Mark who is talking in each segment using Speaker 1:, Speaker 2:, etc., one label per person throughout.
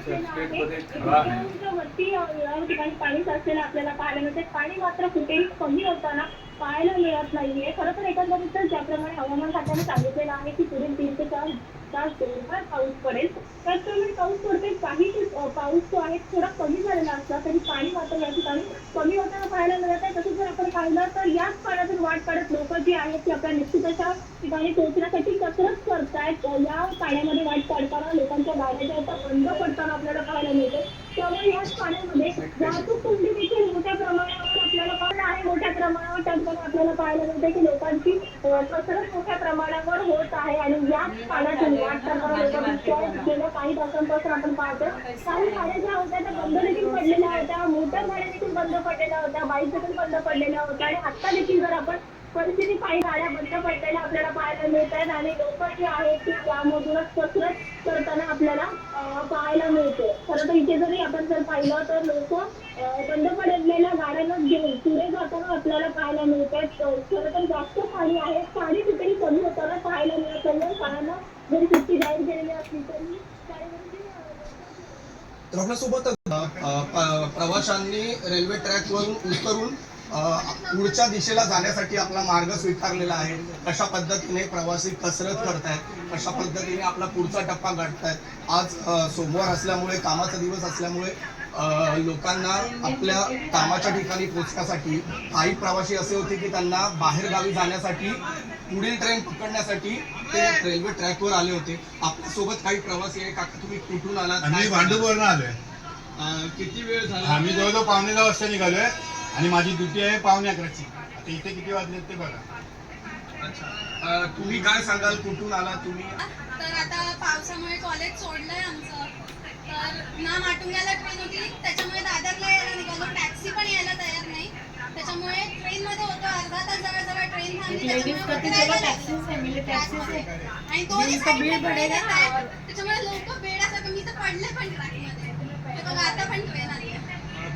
Speaker 1: साचलेलं आहे वरती या ठिकाणी पाणी साचलेलं आपल्याला पाहायला मिळते. पाणी मात्र कुठेही कमी होताना पाहायला मिळत नाहीये. खरं तर एकंदरीत ज्याप्रमाणे हवामान खात्याने सांगितलेलं आहे की पुढील 3 ते 4 तास जोरदार पाऊस पडेल. त्याचप्रमाणे पाऊस पडते. काही पाऊस जो आहे थोडा कमी झालेला असला तरी पाणी मात्र या ठिकाणी कमी होताना पाहायला मिळत आहे. तसंच जर आपण पाहिलं तर याच पाण्यातून वाट काढत लोक जी आहेत ती आपल्या निश्चित अशा ठिकाणी पोहोचण्यासाठी कसरत करतायत. या पाण्यामध्ये वाट काढताना लोकांच्या गाड्या ज्या आहेत त्या बंद पडताना आपल्याला पाहायला मिळते. त्यामुळे याच पाण्यामध्ये वाहतूक कोंडी देखील मोठ्या प्रमाणावर आपल्याला पाहायला आहे. मोठ्या प्रमाणावर त्याचप्रमाणे आपल्याला पाहायला मिळते की लोकांची कसरत मोठ्या प्रमाणावर होत आहे आणि याच पाण्यातून वाट काढताना लोकांची गेल्या काही तासांपासून आपण पाहतो काही गाड्या ज्या होत्या त्या बंद देखील पडलेल्या होत्या. मोटर गाड्या देखील बंद पडलेल्या होत्या. बाईक देखील बंद पडलेल्या होत्या आणि आता देखील जर आपण परिस्थिती पाहिली गाड्या बंद पडलेल्या आपल्याला पाहायला मिळत आहेत आणि लोक जी आहेत ती त्यामधूनच कसरत करताना आपल्याला पाहायला मिळते. खरं तर इथे जरी आपण जर पाहिलं तर लोक बंद पडलेल्या गाड्यांना घेऊन पुढे जाताना आपल्याला पाहायला मिळत आहेत. खरं तर जास्त पाणी आहे. पाणी कुठेही कमी होताना पाहायला मिळत नाही. शाळांना जरी सुट्टी जाहीर केलेली असली तरी
Speaker 2: तर आपल्यासोबत प्रवाशांनी रेल्वे ट्रॅकवरून उतरून पुढच्या दिशेला जाण्यासाठी आपला मार्ग स्वीकारलेला आहे. कशा पद्धतीने प्रवासी कसरत करतायत, कशा पद्धतीने आपला पुढचा टप्पा गाठतायत. आज सोमवार असल्यामुळे कामाचा दिवस असल्यामुळे लोकांना आपल्या कामाच्या ठिकाणी पोहोचण्यासाठी काही प्रवासी असे होते की त्यांना बाहेर गावी जाण्यासाठी पुढील ट्रेन पकडण्यासाठी ते रेल्वे ट्रॅकवर आले होते. आपल्यासोबत काही प्रवासी आहे. काका तुम्ही कुठून आलात?
Speaker 3: मी भांडूपवरून आलोय.
Speaker 2: किती वेळ झाला?
Speaker 3: आम्ही जवळजवळ 9:15 वाजता निघालोय आणि माझी ड्युटी आहे 9:11ची. आता इथे किती वाजले ते बघा.
Speaker 2: अच्छा, तुम्ही काय सांगाल? कुठून आला तुम्ही?
Speaker 4: तर आता पावसामुळे कॉलेज सोडलंय आमचं. तर ना माटुंग्याला ट्रेन होती त्याच्यामुळे दादरला यायला निघालो. टॅक्सी पण यायला तयार नाही. त्याच्यामुळे ट्रेन मध्ये होतो. अर्धा तास जवळ ट्रेन थांबली आणि दोन्ही त्याच्यामुळे लोक बेडासारखं मी तर पडले पण ट्रॅकमध्ये. बघा आता पण ट्रेन आली.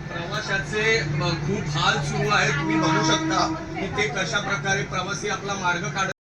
Speaker 2: प्रवाशाचे खूप हाल सुरू आहेत. तुम्ही बघू शकता की ते कशा प्रकारे प्रवासी आपला मार्ग काढत